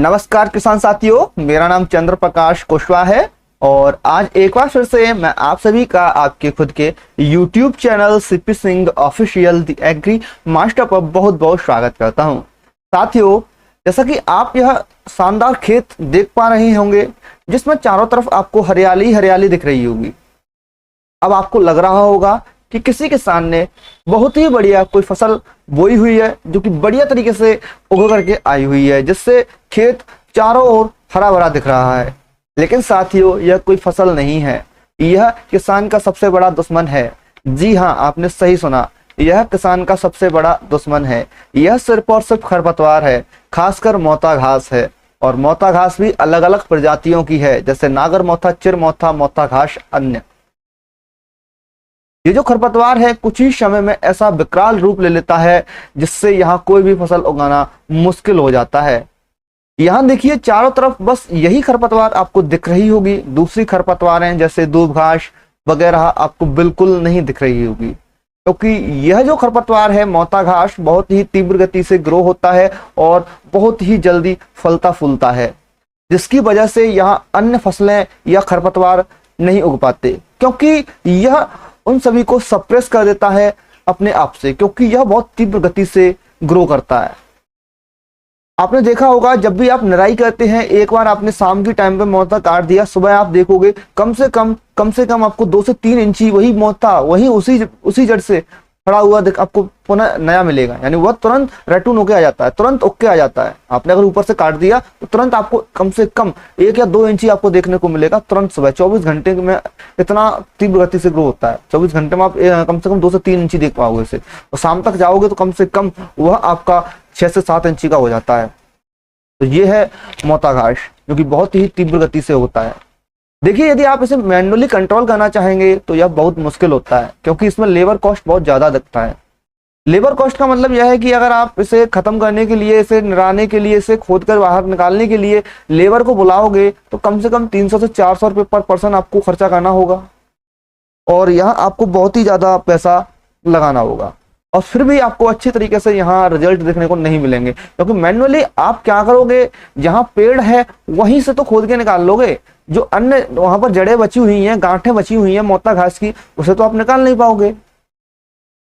नमस्कार किसान साथियों, मेरा नाम चंद्र प्रकाश कुशवाहा है और आज एक बार फिर से मैं आप सभी का आपके खुद के YouTube channel CP Singh official the agri master पर बहुत बहुत स्वागत करता हूं। साथियों, जैसा कि आप यह शानदार खेत देख पा रहे होंगे जिसमें चारों तरफ आपको हरियाली हरियाली दिख रही होगी। अब आपको लग रहा होगा कि किसी किसान ने बहुत ही बढ़िया कोई फसल बोई हुई है जो कि बढ़िया तरीके से उग करके आई हुई है, जिससे खेत चारों ओर हरा भरा दिख रहा है। लेकिन साथियों, यह कोई फसल नहीं है, यह किसान का सबसे बड़ा दुश्मन है। जी हाँ, आपने सही सुना, यह किसान का सबसे बड़ा दुश्मन है। यह सिर्फ और सिर्फ खरपतवार है, खासकर मोथा घास है। और मोथा घास भी अलग अलग प्रजातियों की है, जैसे नागर मोथा, चिर मोथा, मोथा घास अन्य। ये जो खरपतवार है कुछ ही समय में ऐसा विकराल रूप ले लेता है जिससे यहाँ कोई भी फसल उगाना मुश्किल हो जाता है। यहाँ देखिए, चारों तरफ बस यही खरपतवार आपको दिख रही होगी। दूसरी खरपतवारें जैसे दूब घास वगैरह आपको बिल्कुल नहीं दिख रही होगी, क्योंकि यह जो खरपतवार है मोथा घास बहुत ही तीव्र गति से ग्रो होता है और बहुत ही जल्दी फलता फूलता है, जिसकी वजह से यहाँ अन्य फसलें या खरपतवार नहीं उग पाते, क्योंकि यह उन सभी को सप्रेस कर देता है अपने आप से, क्योंकि यह बहुत तीव्र गति से ग्रो करता है। आपने देखा होगा जब भी आप निराई करते हैं, एक बार आपने शाम के टाइम पे मोथा काट दिया, सुबह आप देखोगे कम से कम आपको 2 से 3 इंची वही मोथा वही उसी जड़ से खड़ा हुआ आपको पुनः नया मिलेगा। यानी वह तुरंत रेटून होके आ जाता है, तुरंत उग के आ जाता है। आपने अगर ऊपर से काट दिया तो तुरंत आपको कम से कम 1 या 2 इंची आपको देखने को मिलेगा तुरंत सुबह। 24 घंटे में इतना तीव्र गति से ग्रो होता है। 24 घंटे में आप कम से कम 2 से 3 इंची देख पाओगे इसे, और शाम तक जाओगे तो कम से कम वह आपका 6 से 7 इंची का हो जाता है। तो ये है मोथा घास, जो कि बहुत ही तीव्र गति से होता है। देखिए, यदि आप इसे मैन्युअली कंट्रोल करना चाहेंगे तो यह बहुत मुश्किल होता है, क्योंकि इसमें लेबर कॉस्ट बहुत ज्यादा लगता है। लेबर कॉस्ट का मतलब यह है कि अगर आप इसे खत्म करने के लिए, इसे निराने के लिए, इसे खोद कर बाहर निकालने के लिए लेबर को बुलाओगे तो कम से कम 300 से 400 रुपये पर पर्सन आपको खर्चा करना होगा, और यहाँ आपको बहुत ही ज्यादा पैसा लगाना होगा, और फिर भी आपको अच्छी तरीके से यहाँ रिजल्ट देखने को नहीं मिलेंगे। क्योंकि मैन्युअली आप क्या करोगे, जहाँ पेड़ है वहीं से तो खोद के निकाल लोगे, जो अन्य वहां पर जड़ें बची हुई हैं, गांठें बची हुई हैं मोथा घास की, उसे तो आप निकाल नहीं पाओगे।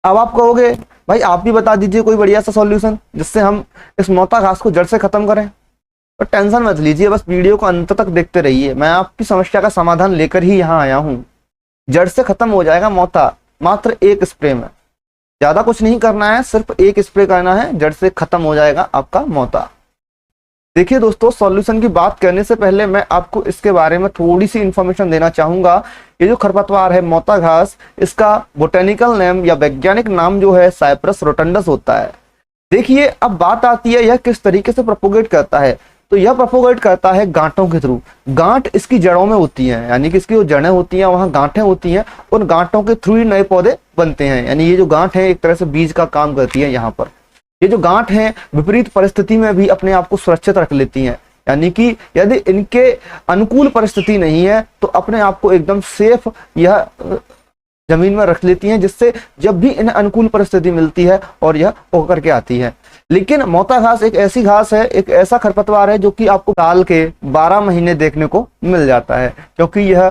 अब आप कहोगे भाई आप भी बता दीजिए कोई बढ़िया सा सॉल्यूशन जिससे हम इस मोथा घास को जड़ से खत्म करें। तो टेंशन मत लीजिए, बस वीडियो को अंत तक देखते रहिए। मैं आपकी समस्या का समाधान लेकर ही यहाँ आया हूँ। जड़ से खत्म हो जाएगा मोथा मात्र एक स्प्रे में। ज्यादा कुछ नहीं करना है, सिर्फ एक स्प्रे करना है, जड़ से खत्म हो जाएगा आपका मोथा। देखिए दोस्तों, सॉल्यूशन की बात करने से पहले मैं आपको इसके बारे में थोड़ी सी इंफॉर्मेशन देना चाहूंगा। ये जो खरपतवार है मोथा घास, इसका बोटेनिकल नेम या वैज्ञानिक नाम जो है साइप्रस रोटंडस होता है। देखिए, अब बात आती है यह किस तरीके से प्रोपोगेट करता है। तो यह प्रोपोगेट करता है गांठों के थ्रू। गांठ इसकी जड़ों में होती हैं, यानी कि इसकी जो जड़ें होती हैं वहां गांठें होती हैं, उन गांठों के थ्रू ही नए पौधे बनते हैं। यानी ये जो गांठ है एक तरह से बीज का काम करती है। यहाँ पर ये जो गांठ है विपरीत परिस्थिति में भी अपने आप को सुरक्षित रख लेती हैं, यानी कि यदि इनके अनुकूल परिस्थिति नहीं है तो अपने आप को एकदम सेफ यह जमीन में रख लेती हैं, जिससे जब भी इन्हें अनुकूल परिस्थिति मिलती है और यह उग करके आती है। लेकिन मोथा घास एक ऐसी घास है, एक ऐसा खरपतवार है जो कि आपको साल के 12 महीने देखने को मिल जाता है, क्योंकि यह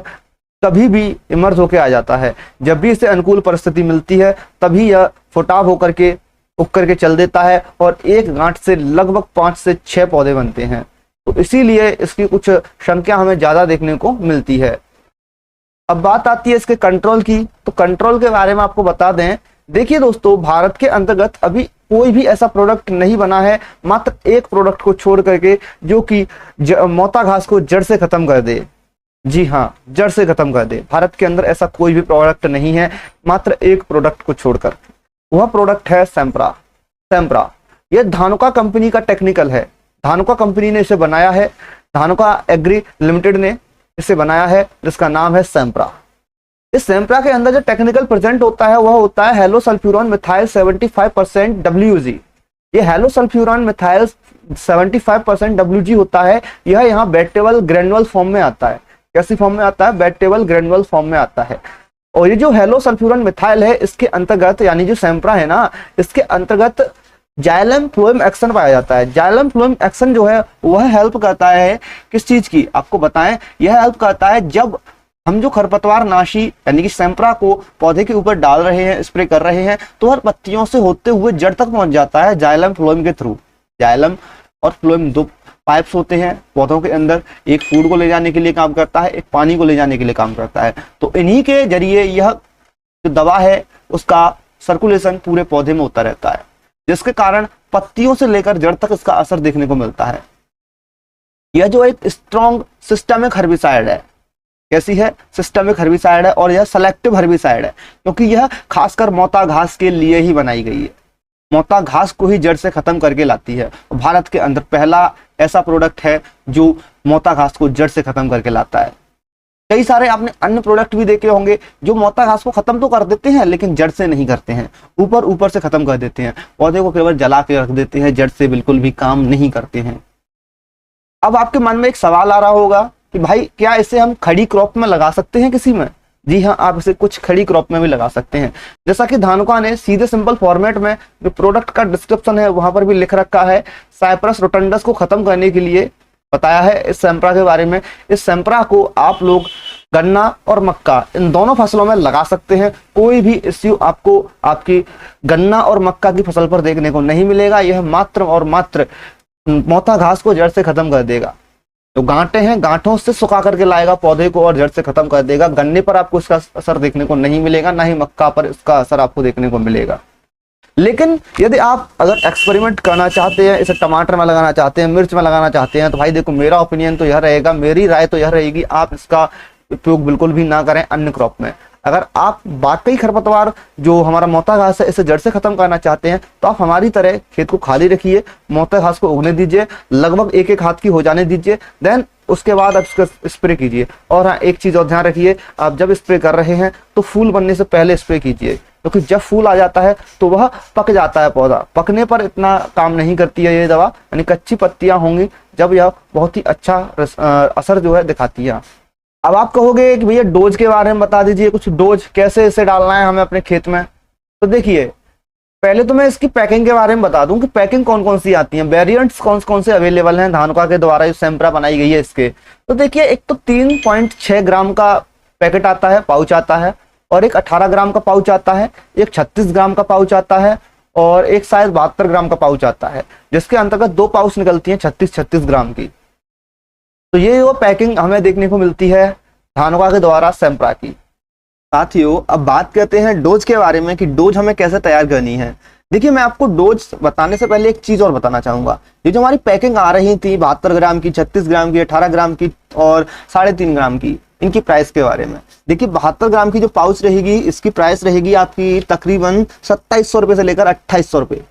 कभी भी इमर्ज होके आ जाता है। जब भी इसे अनुकूल परिस्थिति मिलती है तभी यह फुटाव होकर के उग करके चल देता है, और एक गांठ से लगभग 5 से 6 पौधे बनते हैं। तो इसीलिए इसकी कुछ संख्या हमें ज्यादा देखने को मिलती है। अब बात आती है इसके कंट्रोल की। तो कंट्रोल के बारे में आपको बता दें, देखिए दोस्तों, भारत के अंतर्गत अभी कोई भी ऐसा प्रोडक्ट नहीं बना है, मात्र एक प्रोडक्ट को छोड़ करके, जो कि मोथा घास को जड़ से खत्म कर दे। जी हाँ, जड़ से खत्म कर दे। भारत के अंदर ऐसा कोई भी प्रोडक्ट नहीं है, मात्र एक प्रोडक्ट को छोड़कर। वह प्रोडक्ट है सैम्प्रा। यह धानुका कंपनी का टेक्निकल है। धानुका कंपनी ने इसे बनाया है, धानुका एग्री लिमिटेड ने इसे बनाया है, जिसका नाम है सैम्प्रा। इस सैम्प्रा के अंदर जो टेक्निकल प्रेजेंट होता है वह होता है हेलो सल्फ्यूरॉन मिथाइल 75% WG। ये हेलो सल्फ्यूरॉन मिथाइल 75% WG होता है। यह यहाँ वेजिटेबल ग्रेनुअल फॉर्म में आता है। कैसी फॉर्म में आता है? वेजिटेबल ग्रेनुअल फॉर्म में आता है। और ये जो हेलो सल्फ्यूरॉन मिथाइल है, इसके अंतर्गत, यानी जो सैम्प्रा है ना, इसके अंतर्गत जाइलम फ्लोएम एक्शन पाया जाता है। जाइलम फ्लोएम एक्शन जो है वह हेल्प करता है किस चीज की, आपको बताएं, यह हेल्प करता है जब हम जो खरपतवार नाशी यानी कि सैंपरा को पौधे के ऊपर डाल रहे हैं, स्प्रे कर रहे हैं, तो हर पत्तियों से होते हुए जड़ तक पहुंच जाता है जाइलम फ्लोएम के थ्रू। जाइलम और फ्लोएम दो पाइप्स होते हैं पौधों के अंदर, एक फूड को ले जाने के लिए काम करता है, एक पानी को ले जाने के लिए काम करता है। तो इन्हीं के जरिए यह जो दवा है उसका सर्कुलेशन पूरे पौधे में होता रहता है, जिसके कारण पत्तियों से लेकर जड़ तक इसका असर देखने को मिलता है। यह जो एक स्ट्रॉन्ग सिस्टमिक हर्बिसाइड है, कैसी है, सिस्टमिक हर्बिसाइड है, और यह सेलेक्टिव हर्बिसाइड है क्योंकि यह खासकर मोटा घास के लिए ही बनाई गई है। मोटा घास को ही जड़ से खत्म करके लाती है। भारत के अंदर पहला ऐसा प्रोडक्ट है जो मोटा घास को जड़ से खत्म करके लाता है। कई सारे आपने अन्य प्रोडक्ट भी देखे होंगे जो मोटा घास को खत्म तो कर देते हैं लेकिन जड़ से नहीं करते हैं, ऊपर ऊपर से खत्म कर देते हैं, पौधे को केवल जला के रख देते हैं, जड़ से बिल्कुल भी काम नहीं करते हैं। अब आपके मन में एक सवाल आ रहा होगा कि भाई क्या इसे हम खड़ी क्रॉप में लगा सकते हैं किसी में? जी हाँ, आप इसे कुछ खड़ी क्रॉप में भी लगा सकते हैं। जैसा कि धानुका ने सीधे सिंपल फॉर्मेट में जो प्रोडक्ट का डिस्क्रिप्शन है वहां पर भी लिख रखा है, साइप्रस रोटंडस को खत्म करने के लिए बताया है इस सैंपरा के बारे में। इस सैंपरा को आप लोग गन्ना और मक्का इन दोनों फसलों में लगा सकते हैं। कोई भी इश्यू आपको आपकी गन्ना और मक्का की फसल पर देखने को नहीं मिलेगा। यह मात्र और मात्र मोटा घास को जड़ से खत्म कर देगा। तो गांठे हैं, गांठों से सुखा करके लाएगा पौधे को और जड़ से खत्म कर देगा। गन्ने पर आपको इसका असर देखने को नहीं मिलेगा, ना ही मक्का पर इसका असर आपको देखने को मिलेगा। लेकिन यदि आप अगर एक्सपेरिमेंट करना चाहते हैं, इसे टमाटर में लगाना चाहते हैं, मिर्च में लगाना चाहते हैं, तो भाई देखो मेरा ओपिनियन तो यह रहेगा, मेरी राय तो यह रहेगी, आप इसका उपयोग बिल्कुल भी ना करें अन्य क्रॉप में। अगर आप वाकई खरपतवार जो हमारा मोटा घास है इसे जड़ से खत्म करना चाहते हैं तो आप हमारी तरह खेत को खाली रखिए, मोटा घास को उगने दीजिए, लगभग एक एक हाथ की हो जाने दीजिए, देन उसके बाद आप इसका स्प्रे कीजिए। और हाँ, एक चीज और ध्यान रखिए, आप जब स्प्रे कर रहे हैं तो फूल बनने से पहले स्प्रे कीजिए, क्योंकि जब फूल आ जाता है तो वह पक जाता है पौधा। पकने पर इतना काम नहीं करती है ये दवा, यानी कच्ची पत्तियां होंगी जब यह बहुत ही अच्छा असर जो है दिखाती है। अब आप कहोगे कि भैया डोज के बारे में बता दीजिए, कुछ डोज कैसे इसे डालना है हमें अपने खेत में। तो देखिए, पहले तो मैं इसकी पैकिंग के बारे में बता दूं कि पैकिंग कौन कौन सी आती है, वेरिएंट्स कौन कौन से अवेलेबल हैं धानुका के द्वारा जो सैंपरा बनाई गई है इसके। तो देखिए, एक तो 3.6 ग्राम का पैकेट आता है, पाउच आता है, और एक 18 ग्राम का पाउच आता है, एक 36 ग्राम का पाउच आता है, और एक शायद 72 ग्राम का पाउच आता है, जिसके अंतर्गत 2 पाउच निकलती हैं 36-36 ग्राम की। तो ये वो पैकिंग हमें देखने को मिलती है धानुका के द्वारा सैंपरा की। साथियों, अब बात करते हैं डोज के बारे में कि डोज हमें कैसे तैयार करनी है। देखिए, मैं आपको डोज बताने से पहले एक चीज और बताना चाहूंगा। ये जो हमारी पैकिंग आ रही थी 72 ग्राम की, 36 ग्राम की, 18 ग्राम की और 3.5 ग्राम की, इनकी प्राइस के बारे में देखिए, 72 ग्राम की जो पाउच रहेगी इसकी प्राइस रहेगी आपकी तकरीबन 2700 रुपए से लेकर 2800 रुपए,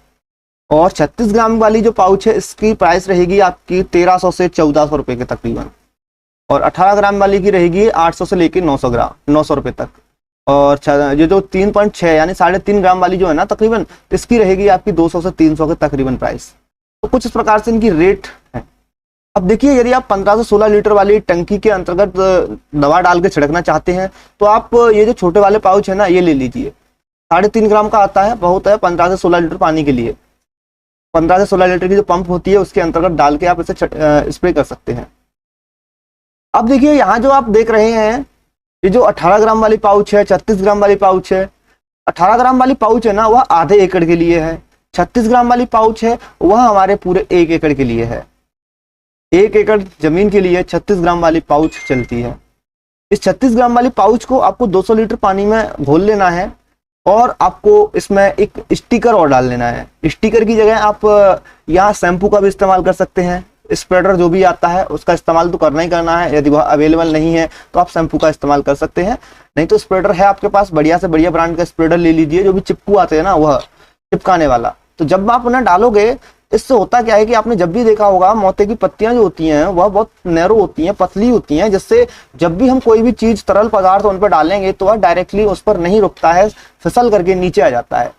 और 36 ग्राम वाली जो पाउच है इसकी प्राइस रहेगी आपकी 1300 से 1400 रुपए के तकरीबन, और 18 ग्राम वाली की रहेगी 800 से लेकर 900 रुपए तक, और ये जो 3.6 यानी 3.5 ग्राम वाली जो है ना तकरीबन, इसकी रहेगी आपकी 200 से 300 के तकरीबन प्राइस। तो कुछ इस प्रकार से इनकी रेट है। अब देखिए, यदि आप 15 से 16 लीटर वाली टंकी के अंतर्गत दवा डाल के छिड़कना चाहते हैं तो आप ये जो छोटे वाले पाउच है ना ये ले लीजिए। 3.5 ग्राम का आता है, बहुत है 15 से 16 लीटर पानी के लिए। 15 से 16 लीटर की जो पंप होती है उसके अंतर्गत डाल के आप इसे स्प्रे कर सकते हैं। अब देखिए, यहाँ जो आप देख रहे हैं ये जो 18 ग्राम वाली पाउच है, 36 ग्राम वाली पाउच है। 18 ग्राम वाली पाउच है ना वह आधे एकड़ के लिए है, 36 ग्राम वाली पाउच है वह हमारे पूरे 1 एकड़ के लिए है। 1 एकड़ जमीन के लिए 36 ग्राम वाली पाउच चलती है। इस 36 ग्राम वाली पाउच को आपको 200 लीटर पानी में घोल लेना है, और आपको इसमें एक स्टिकर और डाल लेना है। स्टिकर की जगह आप यहाँ शैम्पू का भी इस्तेमाल कर सकते हैं। स्प्रेडर जो भी आता है उसका इस्तेमाल तो करना ही करना है, यदि वह अवेलेबल नहीं है तो आप शैम्पू का इस्तेमाल कर सकते हैं। नहीं तो स्प्रेडर है आपके पास, बढ़िया से बढ़िया ब्रांड का स्प्रेडर ले लीजिए, जो भी चिपकू आते हैं ना वह चिपकाने वाला। तो जब आप उन्हें डालोगे, इससे होता क्या है कि आपने जब भी देखा होगा मोते की पत्तियां जो होती हैं वह बहुत नैरो होती हैं, पतली होती हैं, जिससे जब भी हम कोई भी चीज तरल पदार्थ उन पर डालेंगे तो वह डायरेक्टली उस पर नहीं रुकता है, फिसल करके नीचे आ जाता है।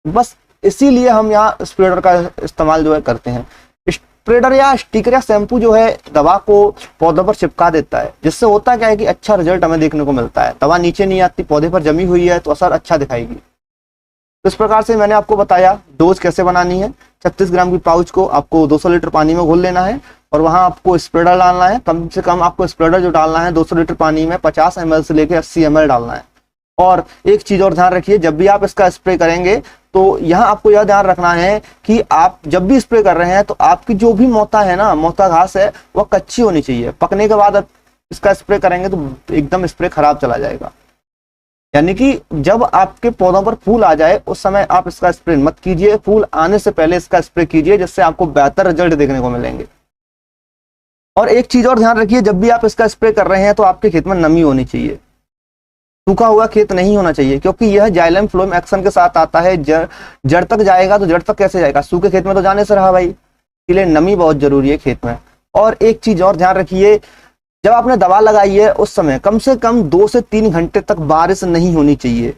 बस इसीलिए हम यहाँ स्प्रेडर का इस्तेमाल जो है करते हैं। स्प्रेडर या स्टिकर या शैम्पू जो है दवा को पौधों पर चिपका देता है, जिससे होता क्या है कि अच्छा रिजल्ट हमें देखने को मिलता है। दवा नीचे नहीं आती, पौधे पर जमी हुई है तो असर अच्छा दिखाएगी। तो इस प्रकार से मैंने आपको बताया डोज कैसे बनानी है। 36 ग्राम की पाउच को आपको 200 लीटर पानी में घोल लेना है और वहां आपको स्प्रेडर डालना है। कम से कम आपको स्प्रेडर जो डालना है 200 लीटर पानी में 50 ml से लेकर 80 ml डालना है। और एक चीज और ध्यान रखिए, जब भी आप इसका स्प्रे करेंगे तो यहाँ आपको यह ध्यान रखना है कि आप जब भी स्प्रे कर रहे हैं तो आपकी जो भी मोता है ना, मोता घास है, वह कच्ची होनी चाहिए। पकने के बाद आप इसका स्प्रे करेंगे तो एकदम स्प्रे खराब चला जाएगा। यानी कि जब आपके पौधों पर फूल आ जाए उस समय आप इसका स्प्रे मत कीजिए, फूल आने से पहले इसका स्प्रे कीजिए, जिससे आपको बेहतर रिजल्ट देखने को मिलेंगे। और एक चीज और ध्यान रखिए, जब भी आप इसका स्प्रे कर रहे हैं तो आपके खेत में नमी होनी चाहिए, सूखा हुआ खेत नहीं होना चाहिए, क्योंकि यह जाइलम फ्लोएम एक्शन के साथ आता है। जड़ तक जाएगा तो जड़ तक कैसे जाएगा, सूखे खेत में तो जाने से रहा भाई। इसलिए नमी बहुत जरूरी है खेत में। और एक चीज और ध्यान रखिए, जब आपने दवा लगाई है उस समय कम से कम 2 से 3 घंटे तक बारिश नहीं होनी चाहिए।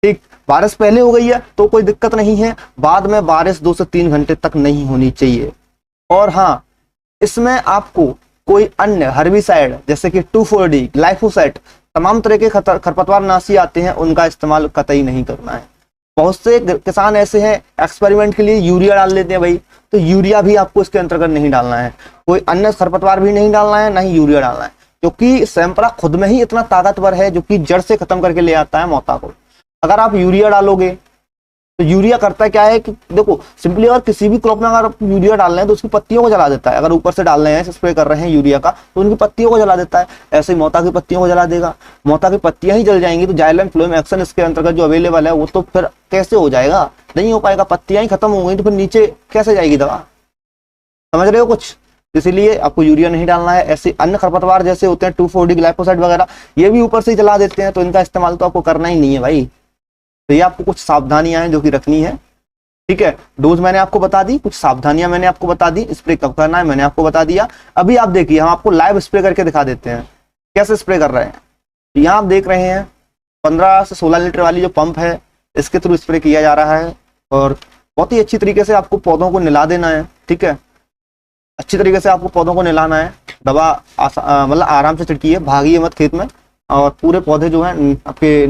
ठीक, बारिश पहले हो गई है तो कोई दिक्कत नहीं है, बाद में बारिश 2 से 3 घंटे तक नहीं होनी चाहिए। और हाँ, इसमें आपको कोई अन्य हर्बिसाइड जैसे कि 2,4-D, ग्लाइफोसेट, तमाम तरह के खरपतवार नाशी आते हैं, उनका इस्तेमाल कतई नहीं करना है। बहुत से किसान ऐसे हैं एक्सपेरिमेंट के लिए यूरिया डाल लेते हैं भाई, तो यूरिया भी आपको इसके अंतर्गत नहीं डालना है। कोई अन्य खरपतवार भी नहीं डालना है, ना ही यूरिया डालना है, क्योंकि सैंपला खुद में ही इतना ताकतवर है जो कि जड़ से खत्म करके ले आता है मोता को। अगर आप यूरिया डालोगे तो यूरिया करता क्या है कि देखो सिंपली, अगर किसी भी क्रॉप में अगर आप यूरिया डाल रहे हैं तो उसकी पत्तियों को जला देता है। अगर ऊपर से डाल रहे हैं, स्प्रे कर रहे हैं यूरिया का, तो उनकी पत्तियों को जला देता है। ऐसे ही मोता की पत्तियों को जला देगा। मोता की पत्तियां ही जल जाएंगी तो जाइलम फ्लोएम एक्शन इसके अंतर्गत जो अवेलेबल है वो तो फिर कैसे हो जाएगा, नहीं हो पाएगा। पत्तियां ही खत्म हो गई तो फिर नीचे कैसे जाएगी दवा, समझ रहे हो कुछ। इसीलिए आपको यूरिया नहीं डालना है। ऐसे अन्य खरपतवार जैसे होते हैं 2,4-D, ग्लाइफोसेट वगैरह, ये भी ऊपर से ही जला देते हैं, तो इनका इस्तेमाल तो आपको करना ही नहीं है भाई। तो ये आपको कुछ सावधानियां हैं जो कि रखनी है, ठीक है। डोज मैंने आपको बता दी, कुछ सावधानियां मैंने आपको बता दी, स्प्रे कब करना है मैंने आपको बता दिया। अभी आप देखिए, हम आपको लाइव स्प्रे करके दिखा देते हैं कैसे स्प्रे कर रहे हैं। यहाँ आप देख रहे हैं 15 से 16 लीटर वाली जो पंप है, इसके थ्रू स्प्रे किया जा रहा है और बहुत ही अच्छी तरीके से आपको पौधों को निला देना है, ठीक है। अच्छी तरीके से आपको पौधों को निलाना है। दवा मतलब आराम से छिड़किए, भागिए मत खेत में, और पूरे पौधे जो हैं आपके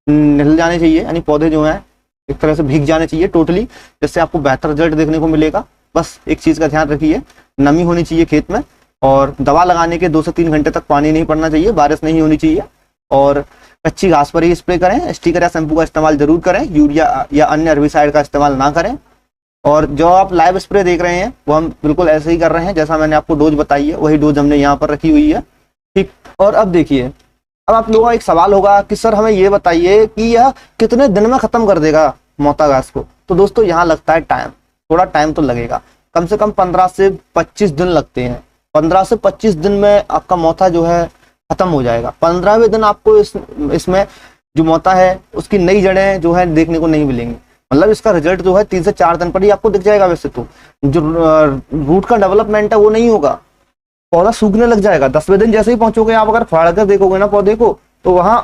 निकल जाने चाहिए, यानी पौधे जो हैं एक तरह से भीग जाने चाहिए टोटली, जिससे आपको बेहतर रिजल्ट देखने को मिलेगा। बस एक चीज का ध्यान रखिए, नमी होनी चाहिए खेत में, और दवा लगाने के 2 से 3 घंटे तक पानी नहीं पड़ना चाहिए, बारिश नहीं होनी चाहिए, और कच्ची घास पर ही स्प्रे करें। स्टिकर या शैम्पू का इस्तेमाल जरूर करें, यूरिया या अन्य हर्बिसाइड का इस्तेमाल ना करें। और जो आप लाइव स्प्रे देख रहे हैं वो हम बिल्कुल ऐसे ही कर रहे हैं, जैसा मैंने आपको डोज बताई है वही डोज हमने यहाँ पर रखी हुई है, ठीक। और अब देखिए, अब आप लोगों का एक सवाल होगा कि सर हमें ये बताइए कि यह कितने दिन में खत्म कर देगा मोता घास को। तो दोस्तों यहाँ लगता है टाइम, थोड़ा टाइम तो लगेगा, कम से कम 15 से 25 दिन लगते हैं। 15 से 25 दिन में आपका मोता जो है खत्म हो जाएगा। 15वें दिन आपको इसमें जो मोता है उसकी नई जड़ें जो है देखने को नहीं मिलेंगी। मतलब इसका रिजल्ट जो है 3 से 4 दिन पर ही आपको दिख जाएगा। वैसे तो जो रूट का डेवलपमेंट है वो नहीं होगा, पौधा सूखने लग जाएगा। 10वें दिन जैसे ही पहुंचोगे आप, अगर फाड़ कर देखोगे ना पौधे को, तो वहां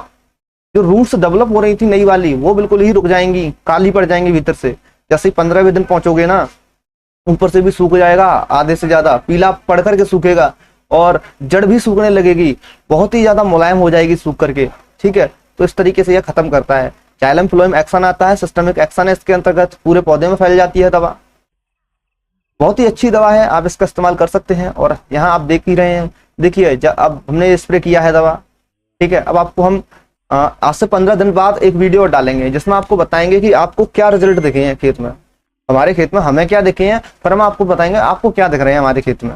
जो रूट्स डेवलप हो रही थी नई वाली, वो बिल्कुल ही रुक जाएंगी, काली पड़ जाएंगी भीतर से। जैसे ही 15वें दिन पहुंचोगे ना, ऊपर से भी सूख जाएगा, आधे से ज्यादा पीला पड़ करके सूखेगा, और जड़ भी सूखने लगेगी, बहुत ही ज्यादा मुलायम हो जाएगी सूख करके, ठीक है। तो इस तरीके से यह खत्म करता है। जाइलम फ्लोएम एक्शन आता है, सिस्टमिक एक्शन है, इसके अंतर्गत पूरे पौधे में फैल जाती है दवा। बहुत ही अच्छी दवा है, आप इसका इस्तेमाल कर सकते हैं। और यहाँ आप देख ही रहे हैं, देखिए अब हमने स्प्रे किया है दवा, ठीक है। अब आपको हम आज से 15 दिन बाद एक वीडियो डालेंगे जिसमें आपको बताएंगे कि आपको क्या रिजल्ट दिखे हैं खेत में, हमारे खेत में हमें क्या दिखे हैं, फिर हम आपको बताएंगे आपको क्या दिख रहे हैं हमारे खेत में।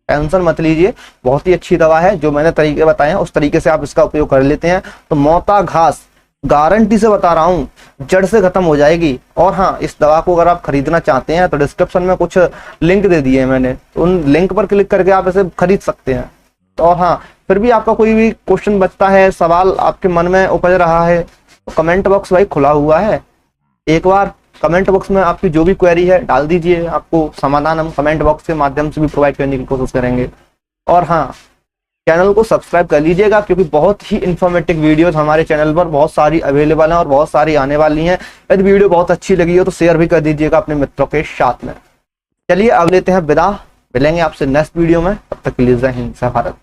टेंशन मत लीजिए, बहुत ही अच्छी दवा है। जो मैंने तरीके बताए हैं उस तरीके से आप इसका उपयोग कर लेते हैं तो मोता घास गारंटी से बता रहा हूँ जड़ से खत्म हो जाएगी। और हाँ, इस दवा को अगर आप खरीदना चाहते हैं तो डिस्क्रिप्शन में कुछ लिंक दे दिए हैं मैंने, तो उन लिंक पर क्लिक करके आप इसे खरीद सकते हैं। और हाँ, फिर भी आपका कोई भी क्वेश्चन बचता है, सवाल आपके मन में उपज रहा है, तो कमेंट बॉक्स भाई खुला हुआ है। एक बार कमेंट बॉक्स में आपकी जो भी क्वेरी है डाल दीजिए, आपको समाधान हम कमेंट बॉक्स के माध्यम से भी प्रोवाइड करने की कोशिश करेंगे। और हाँ, चैनल को सब्सक्राइब कर लीजिएगा, क्योंकि बहुत ही इंफॉर्मेटिव वीडियोस हमारे चैनल पर बहुत सारी अवेलेबल हैं और बहुत सारी आने वाली हैं। यदि वीडियो बहुत अच्छी लगी हो तो शेयर भी कर दीजिएगा अपने मित्रों के साथ में। चलिए अब लेते हैं विदा, मिलेंगे आपसे नेक्स्ट वीडियो में, तब तक के लिए जय हिंद, जय भारत।